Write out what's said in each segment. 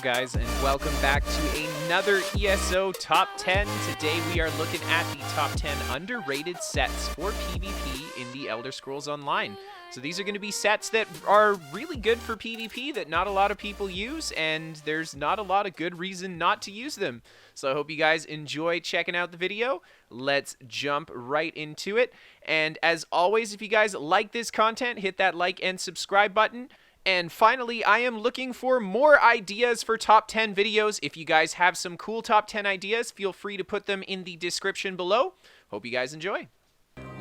guys, and welcome back to another ESO Top 10. Today we are looking at the top 10 underrated sets for PvP in the Elder Scrolls Online. So these are going to be sets that are really good for PvP that not a lot of people use, and there's not a lot of good reason not to use them. So I hope you guys enjoy checking out the video. Let's jump right into it. And as always, if you guys like this content, hit that like and subscribe button. And finally, I am looking for more ideas for top 10 videos. If you guys have some cool top 10 ideas, feel free to put them in the description below. Hope you guys enjoy.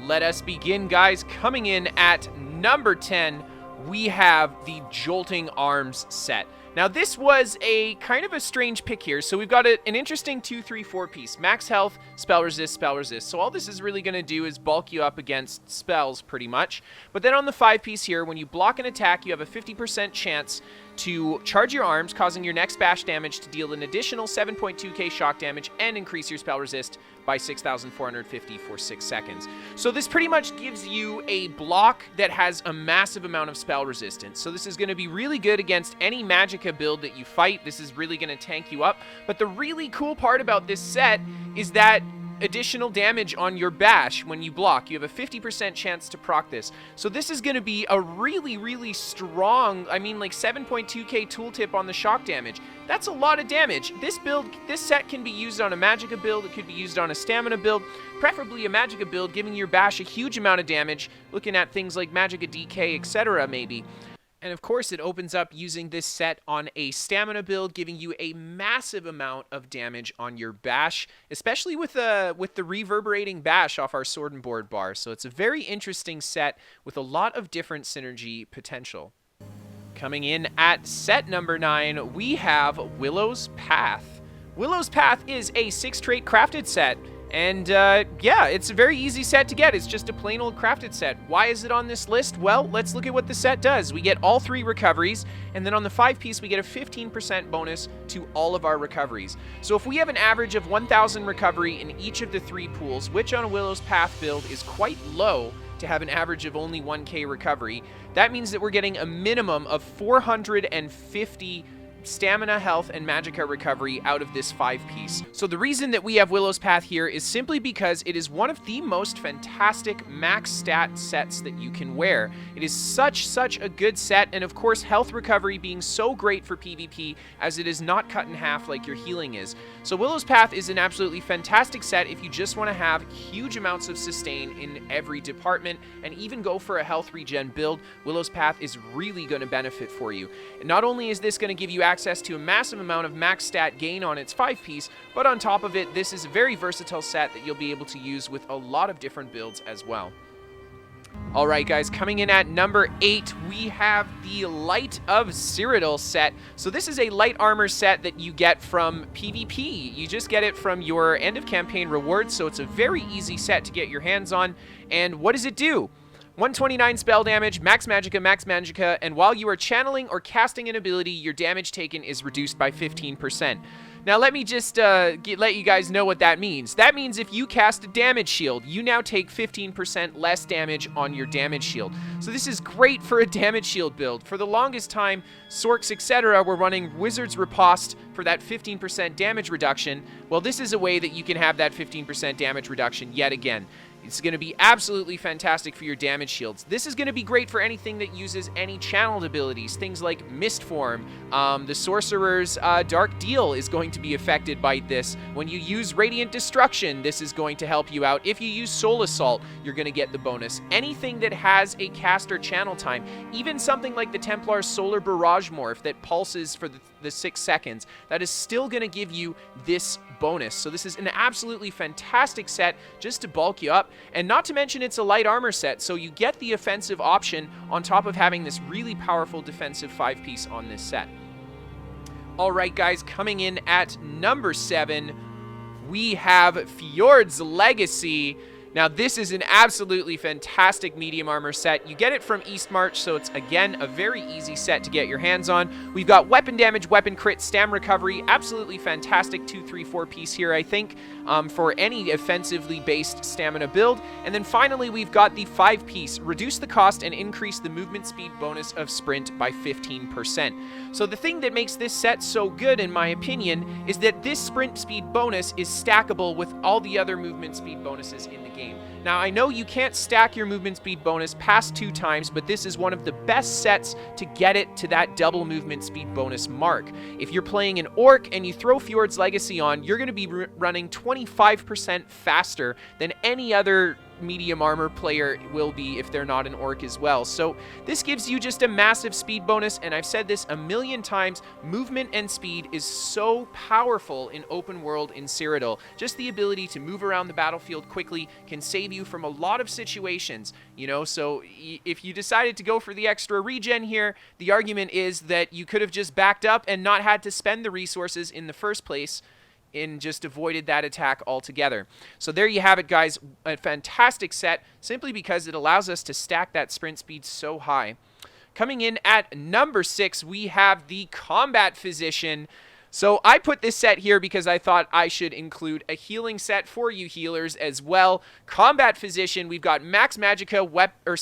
Let us begin, guys. Coming in at number 10, we have the Jittering Arms set. Now, this was a kind of a strange pick here. So we've got an interesting 2-3-4 piece. Max health, spell resist, spell resist. So all this is really going to do is bulk you up against spells pretty much. But then on the 5 piece here, when you block an attack, you have a 50% chance to charge your arms, causing your next bash damage to deal an additional 7.2k shock damage and increase your spell resist by 6,450 for 6 seconds. So this pretty much gives you a block that has a massive amount of spell resistance. So this is going to be really good against any Magicka build that you fight. This is really going to tank you up. But the really cool part about this set is that additional damage on your bash when you block. You have a 50% chance to proc this. So this is going to be a really, really strong, I mean like 7.2k tooltip on the shock damage. That's a lot of damage. This set can be used on a Magicka build. It could be used on a stamina build, preferably a Magicka build, giving your bash a huge amount of damage, looking at things like Magicka DK, etc. maybe. And of course, it opens up using this set on a stamina build, giving you a massive amount of damage on your bash, especially with the reverberating bash off our sword and board bar. So it's a very interesting set with a lot of different synergy potential. Coming in at set number 9, we have Willows Path. Willows Path is a 6-trait crafted set. And yeah, it's a very easy set to get. It's just a plain old crafted set. Why is it on this list? Well, let's look at what the set does. We get all 3 recoveries, and then on the 5 piece, we get a 15% bonus to all of our recoveries. So if we have an average of 1,000 recovery in each of the 3 pools, which on a Willows Path build is quite low to have an average of only 1k recovery, that means that we're getting a minimum of 450 stamina, health, and Magicka recovery out of this 5 piece. So the reason that we have Willows Path here is simply because it is one of the most fantastic max stat sets that you can wear. It is such a good set, and of course health recovery being so great for PvP as it is not cut in half like your healing is. So Willows Path is an absolutely fantastic set if you just want to have huge amounts of sustain in every department and even go for a health regen build. Willows Path is really going to benefit for you. And not only is this going to give you access to a massive amount of max stat gain on its 5 piece, but on top of it, this is a very versatile set that you'll be able to use with a lot of different builds as well. Alright guys, coming in at number 8, we have the Light of Cyrodiil set. So this is a light armor set that you get from PvP. You just get it from your end of campaign rewards, so it's a very easy set to get your hands on. And what does it do? 129 spell damage, max magicka, and while you are channeling or casting an ability, your damage taken is reduced by 15%. Now let me just let you guys know what that means. That means if you cast a damage shield, you now take 15% less damage on your damage shield. So this is great for a damage shield build. For the longest time, Sorks, etc. were running Wizard's Riposte for that 15% damage reduction. Well, this is a way that you can have that 15% damage reduction yet again. It's going to be absolutely fantastic for your damage shields. This is going to be great for anything that uses any channeled abilities, things like Mist Form. The Sorcerer's Dark Deal is going to be affected by this. When you use Radiant Destruction, this is going to help you out. If you use Soul Assault, you're going to get the bonus. Anything that has a caster channel time, even something like the Templar's Solar Barrage Morph that pulses for the 6 seconds, that is still going to give you this bonus. So this is an absolutely fantastic set just to bulk you up, and not to mention it's a light armor set, so you get the offensive option on top of having this really powerful defensive 5 piece on this set. Alright guys, coming in at number 7, we have Fjord's Legacy. Now, this is an absolutely fantastic medium armor set. You get it from East March, so it's, again, a very easy set to get your hands on. We've got weapon damage, weapon crit, stam recovery. Absolutely fantastic 2, 3, 4 piece here, I think, for any offensively based stamina build. And then finally, we've got the 5 piece. Reduce the cost and increase the movement speed bonus of sprint by 15%. So the thing that makes this set so good, in my opinion, is that this sprint speed bonus is stackable with all the other movement speed bonuses in the game. Now, I know you can't stack your movement speed bonus past 2 times, but this is one of the best sets to get it to that double movement speed bonus mark. If you're playing an Orc and you throw Fjord's Legacy on, you're going to be running 25% faster than any other medium armor player will be if they're not an Orc as well. So this gives you just a massive speed bonus, and I've said this a million times, movement and speed is so powerful in open world in Cyrodiil. Just the ability to move around the battlefield quickly can save you from a lot of situations, you know. So if you decided to go for the extra regen here, the argument is that you could have just backed up and not had to spend the resources in the first place and just avoided that attack altogether. So there you have it, guys. A fantastic set, simply because it allows us to stack that sprint speed so high. Coming in at number 6, we have the Combat Physician. So I put this set here because I thought I should include a healing set for you healers as well. Combat Physician, we've got Max Magicka,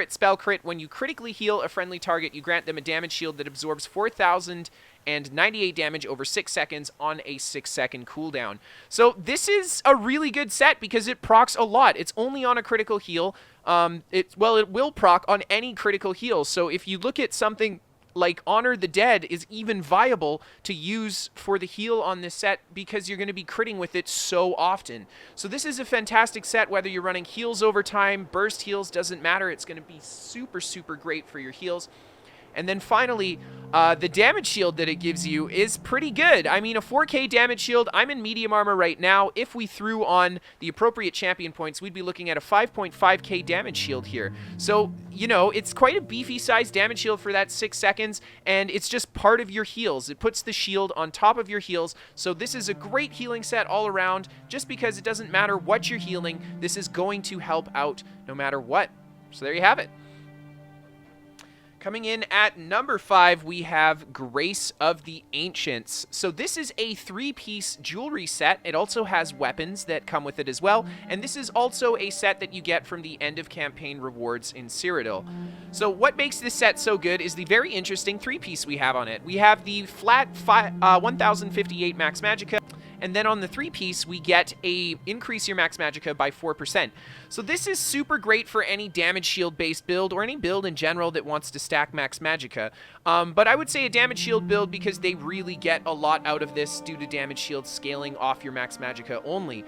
Spell Crit. When you critically heal a friendly target, you grant them a damage shield that absorbs 4,098 damage over 6 seconds on a 6-second cooldown. So this is a really good set because it procs a lot. It's only on a critical heal. It will proc on any critical heal. So if you look at something like Honor the Dead is even viable to use for the heal on this set because you're going to be critting with it so often. So this is a fantastic set, whether you're running heals over time, burst heals, doesn't matter. It's going to be super, super great for your heals. And then finally, the damage shield that it gives you is pretty good. I mean, a 4K damage shield, I'm in medium armor right now. If we threw on the appropriate champion points, we'd be looking at a 5.5K damage shield here. So, you know, it's quite a beefy sized damage shield for that 6 seconds, and it's just part of your heals. It puts the shield on top of your heals, so this is a great healing set all around. Just because it doesn't matter what you're healing, this is going to help out no matter what. So there you have it. Coming in at number 5, we have Grace of the Ancients. So this is a 3-piece jewelry set. It also has weapons that come with it as well. And this is also a set that you get from the end of campaign rewards in Cyrodiil. So what makes this set so good is the very interesting 3-piece we have on it. We have the flat 1058 Max Magicka. And then on the 3-piece, we get a increase your Max Magicka by 4%. So this is super great for any damage shield-based build, or any build in general that wants to stack Max Magicka. But I would say a damage shield build because they really get a lot out of this due to damage shield scaling off your Max Magicka only.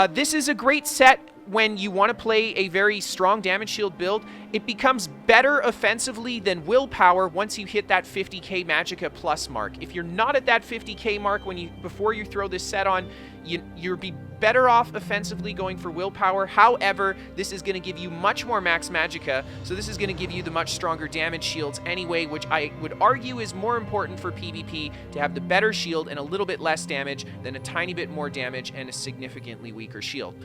This is a great set when you want to play a very strong damage shield build. It becomes better offensively than willpower once you hit that 50k Magicka plus mark. If you're not at that 50k mark before you throw this set on, you'll be better off offensively going for willpower. However, this is going to give you much more Max Magicka, so this is going to give you the much stronger damage shields anyway, which I would argue is more important for PvP, to have the better shield and a little bit less damage than a tiny bit more damage and a significantly weaker shield.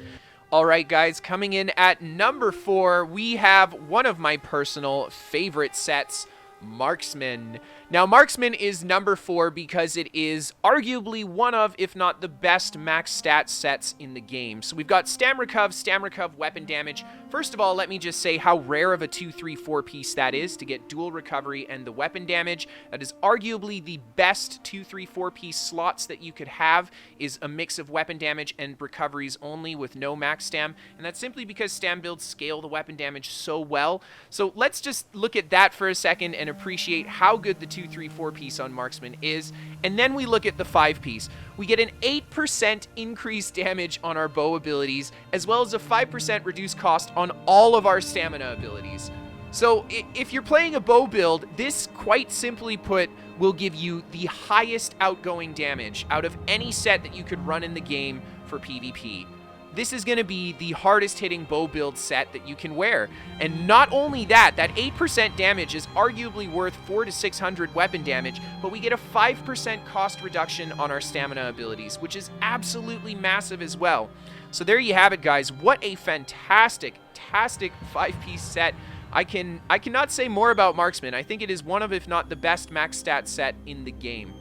Alright guys, coming in at number 4, we have one of my personal favorite sets, Marksman. Now, Marksman is number 4 because it is arguably one of, if not the best max stat sets in the game. So we've got Stam Recov, weapon damage. First of all, let me just say how rare of a 2, 3, 4 piece that is to get dual recovery and the weapon damage. That is arguably the best 2, 3, 4 piece slots that you could have, is a mix of weapon damage and recoveries only with no max stam. And that's simply because stam builds scale the weapon damage so well. So let's just look at that for a second and appreciate how good the 2, 3, 4 piece on Marksman is, and then we look at the 5 piece. We get an 8% increased damage on our bow abilities, as well as a 5% reduced cost on all of our stamina abilities. So if you're playing a bow build, this, quite simply put, will give you the highest outgoing damage out of any set that you could run in the game for PvP. this is going to be the hardest hitting bow build set that you can wear. And not only that, that 8% damage is arguably worth 400 to 600 weapon damage, but we get a 5% cost reduction on our stamina abilities, which is absolutely massive as well. So there you have it, guys. What a fantastic 5-piece set. I cannot say more about Marksman. I think it is one of, if not the best max stat set in the game.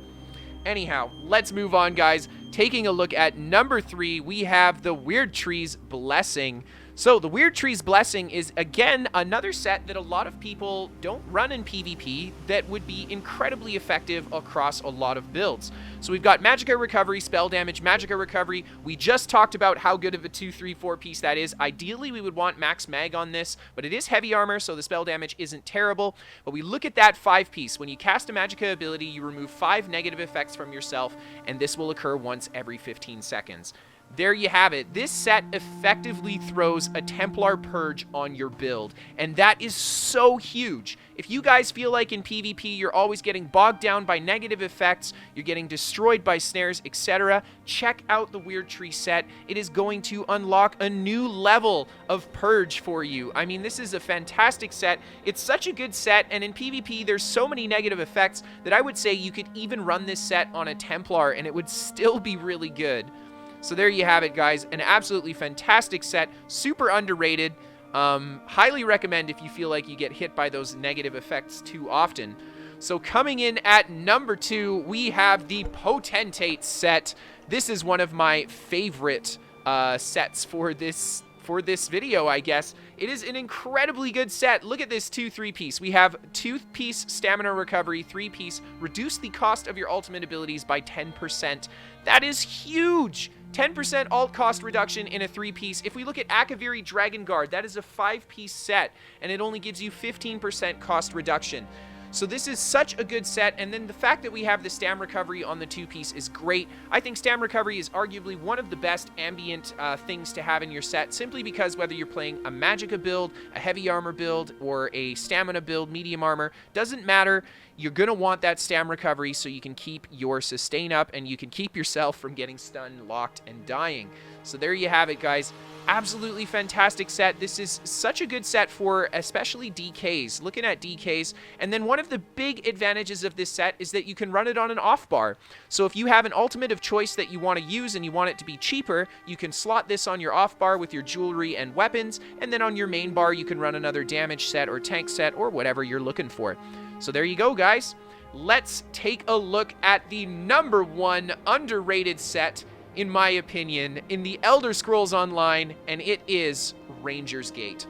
Anyhow, let's move on, guys. Taking a look at number 3, we have the Weirdtree's Blessing. So the Weirdtree's Blessing is, again, another set that a lot of people don't run in PvP that would be incredibly effective across a lot of builds. So we've got Magicka Recovery, Spell Damage, Magicka Recovery. We just talked about how good of a 2, 3, 4 piece that is. Ideally, we would want Max Mag on this, but it is heavy armor, so the spell damage isn't terrible. But we look at that 5-piece. When you cast a Magicka ability, you remove 5 negative effects from yourself, and this will occur once every 15 seconds. There you have it. This set effectively throws a Templar Purge on your build, and that is so huge. If you guys feel like in PvP you're always getting bogged down by negative effects, you're getting destroyed by snares, etc., check out the Weirdtree set. It is going to unlock a new level of Purge for you. I mean, this is a fantastic set. It's such a good set, and in PvP there's so many negative effects that I would say you could even run this set on a Templar and it would still be really good. So there you have it, guys. An absolutely fantastic set, super underrated. Highly recommend if you feel like you get hit by those negative effects too often. So coming in at number 2, we have the Potentate set. This is one of my favorite sets for this video, I guess. It is an incredibly good set. Look at this 2, 3-piece. We have 2-piece stamina recovery, 3-piece reduce the cost of your ultimate abilities by 10%. That is huge. 10% alt cost reduction in a 3-piece. If we look at Akaviri Dragon Guard, that is a 5-piece set, and it only gives you 15% cost reduction. So this is such a good set, and then the fact that we have the Stam Recovery on the 2-piece is great. I think Stam Recovery is arguably one of the best ambient things to have in your set, simply because whether you're playing a Magicka build, a heavy armor build, or a stamina build, medium armor, doesn't matter. You're going to want that Stam Recovery so you can keep your sustain up and you can keep yourself from getting stunned, locked, and dying. So there you have it, guys. Absolutely fantastic set. This is such a good set for especially DKs. Looking at DKs, and then one of the big advantages of this set is that you can run it on an off bar. So if you have an ultimate of choice that you want to use and you want it to be cheaper, you can slot this on your off bar with your jewelry and weapons, and then on your main bar you can run another damage set or tank set or whatever you're looking for. So there you go, guys. Let's take a look at the number 1 underrated set, in my opinion, in the Elder Scrolls Online, and it is Ranger's Gate.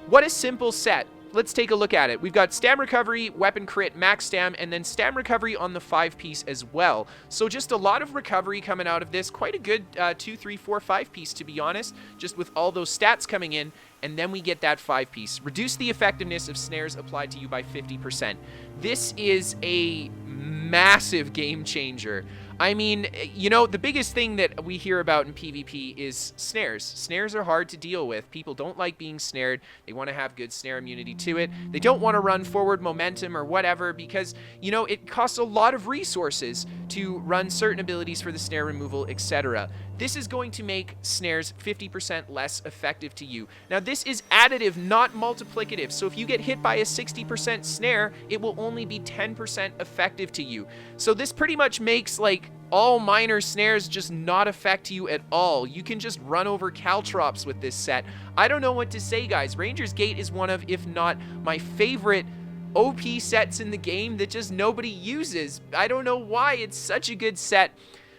What a simple set. Let's take a look at it. We've got Stam Recovery, Weapon Crit, Max Stam, and then Stam Recovery on the 5-piece as well. So just a lot of recovery coming out of this. Quite a good 2, 3, 4, 5-piece, to be honest, just with all those stats coming in. And then we get that 5-piece. Reduce the effectiveness of snares applied to you by 50%. This is a massive game changer. I mean, you know, the biggest thing that we hear about in PvP is snares. Snares are hard to deal with. People don't like being snared. They want to have good snare immunity to it. They don't want to run forward momentum or whatever because, you know, it costs a lot of resources to run certain abilities for the snare removal, etc. This is going to make snares 50% less effective to you. Now, this is additive, not multiplicative. So if you get hit by a 60% snare, it will only be 10% effective to you. So this pretty much makes, like, all minor snares just not affect you at all. You can just run over caltrops with this set. I don't know what to say, guys. Ranger's Gate is one of, if not my favorite OP sets in the game that just nobody uses. I don't know why. It's such a good set.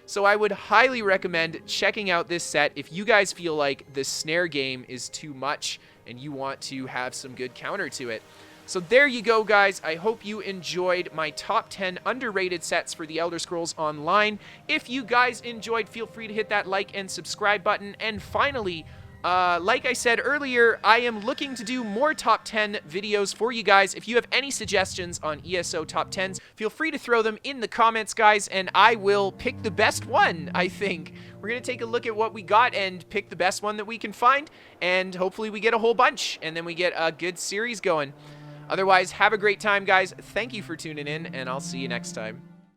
So I would highly recommend checking out this set if you guys feel like the snare game is too much and you want to have some good counter to it. So there you go, guys. I hope you enjoyed my top 10 underrated sets for the Elder Scrolls Online. If you guys enjoyed, feel free to hit that like and subscribe button. And finally, like I said earlier, I am looking to do more top 10 videos for you guys. If you have any suggestions on ESO top 10s, feel free to throw them in the comments, guys, and I will pick the best one, I think. We're going to take a look at what we got and pick the best one that we can find, and hopefully we get a whole bunch, and then we get a good series going. Otherwise, have a great time, guys. Thank you for tuning in, and I'll see you next time.